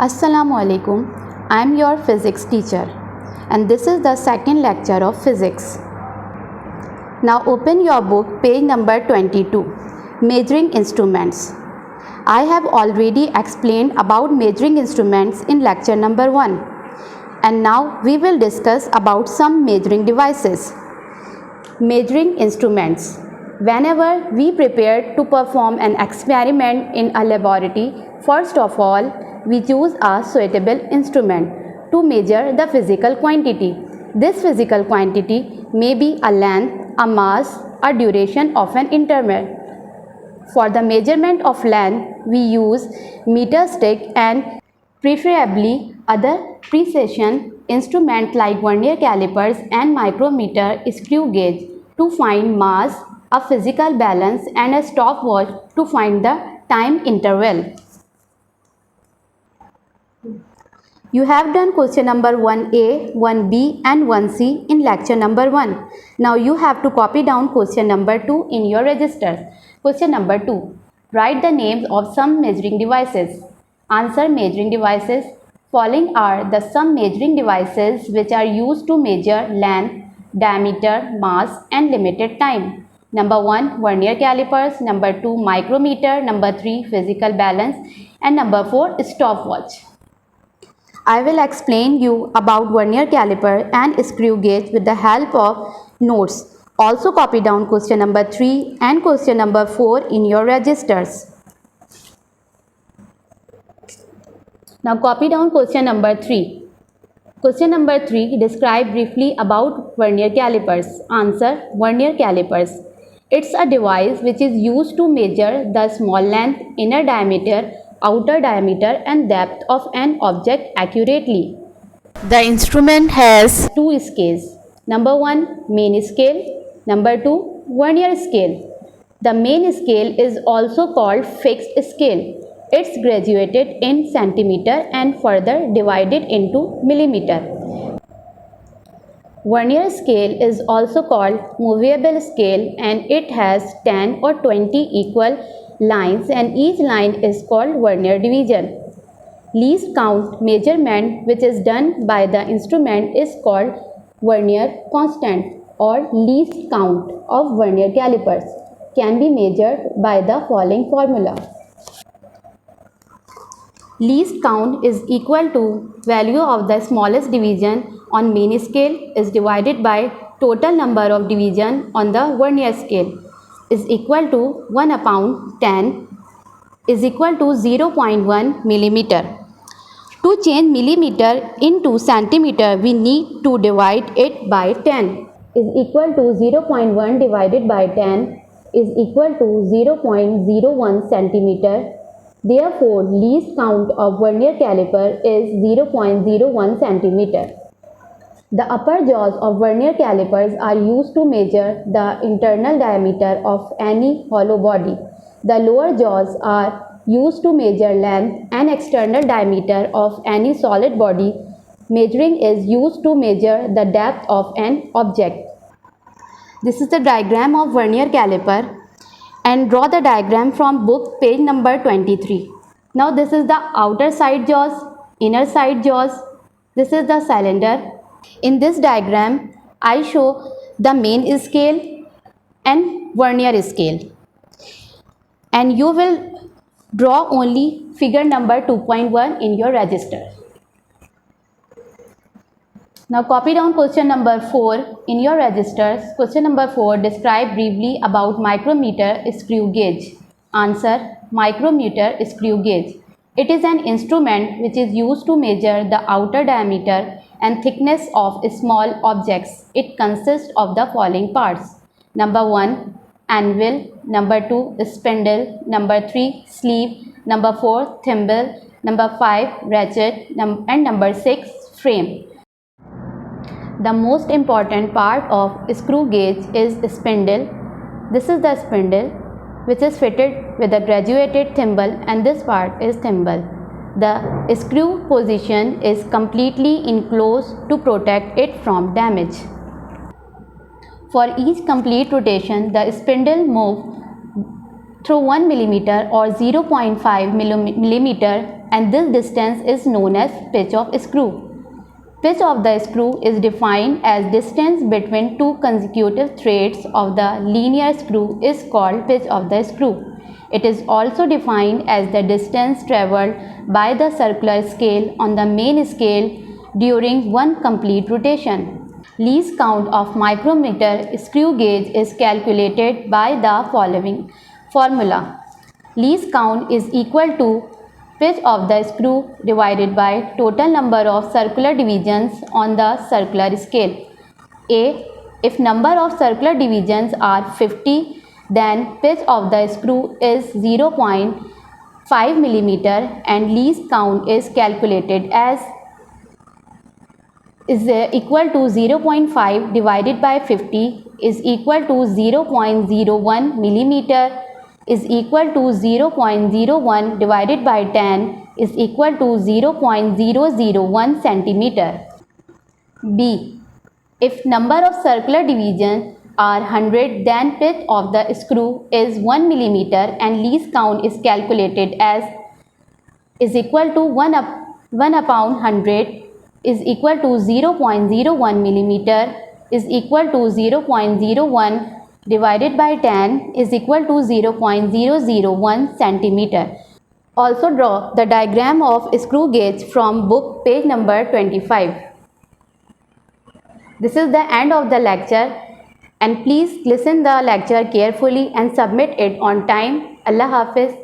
Assalamu alaikum. I am your physics teacher and this is the second lecture of physics. Now open your book page number 22, Measuring Instruments. I have already explained about measuring instruments in lecture number 1 and now we will discuss about some measuring devices. Measuring instruments. Whenever we prepare to perform an experiment in a laboratory, first of all, we choose a suitable instrument to measure the physical quantity. This physical quantity may be a length, a mass, a duration of an interval. For the measurement of length, we use meter stick and preferably other precision instruments like vernier calipers and micrometer, screw gauge to find mass, a physical balance and a stopwatch to find the time interval. You have done question number 1A, 1B and 1C in lecture number 1. Now you have to copy down question number 2 in your registers. Question number 2. Write the names of some measuring devices. Answer measuring devices. Following are the some measuring devices which are used to measure length, diameter, mass and limited time. Number 1. Vernier calipers. Number 2. Micrometer. Number 3. Physical balance. And number 4. Stopwatch. I will explain you about vernier caliper and screw gauge with the help of notes. Also copy down question number 3 and question number 4 in your registers. Now copy down question number 3. Question number 3. Describe briefly about vernier calipers. Answer vernier calipers. It's a device which is used to measure the small length, inner diameter, outer diameter and depth of an object accurately. The instrument has two scales. Number 1 main scale, number 2 vernier scale. The main scale is also called fixed scale. It's graduated in centimeter and further divided into millimeter. Vernier scale is also called movable scale and it has 10 or 20 equal lines and each line is called vernier division. Least count measurement which is done by the instrument is called vernier constant or least count of vernier calipers can be measured by the following formula. Least count is equal to value of the smallest division on main scale is divided by total number of division on the vernier scale is equal to 1 upon 10 is equal to 0.1 millimeter. To change millimeter into centimeter, we need to divide it by 10 is equal to 0.1 divided by 10 is equal to 0.01 centimeter. Therefore, least count of vernier caliper is 0.01 centimeter. The upper jaws of vernier calipers are used to measure the internal diameter of any hollow body. The lower jaws are used to measure length and external diameter of any solid body. Measuring is used to measure the depth of an object. This is the diagram of vernier caliper and draw the diagram from book page number 23. Now this is the outer side jaws, inner side jaws. This is the cylinder. In this diagram, I show the main scale and vernier scale. And you will draw only figure number 2.1 in your register. Now copy down question number 4 in your registers. Question number 4. Describe briefly about micrometer screw gauge. Answer micrometer screw gauge. It is an instrument which is used to measure the outer diameter and thickness of small objects. It consists of the following parts. Number 1 anvil, number 2 spindle, number 3 sleeve, number 4 thimble, number 5 ratchet and number 6 frame. The most important part of screw gauge is spindle. This is the spindle which is fitted with a graduated thimble and this part is thimble. The screw position is completely enclosed to protect it from damage. For each complete rotation, the spindle moves through 1 millimeter or 0.5 millimeter, and this distance is known as pitch of screw. Pitch of the screw is defined as distance between two consecutive threads of the linear screw is called pitch of the screw. It is also defined as the distance travelled by the circular scale on the main scale during one complete rotation. Least count of micrometer screw gauge is calculated by the following formula. Least count is equal to pitch of the screw divided by total number of circular divisions on the circular scale. A. If number of circular divisions are 50, then pitch of the screw is 0.5 millimeter and least count is calculated as is equal to 0.5 divided by 50 is equal to 0.01 millimeter is equal to 0.01 divided by 10 is equal to 0.001 centimeter. B. If number of circular divisions are 100, then pitch of the screw is 1 millimeter and least count is calculated as is equal to 1 upon 100 is equal to 0.01 millimeter is equal to 0.01 divided by 10 is equal to 0.001 centimeter. Also draw the diagram of screw gauge from book page number 25. This is the end of the lecture, and please listen the lecture carefully and submit it on time. Allah Hafiz.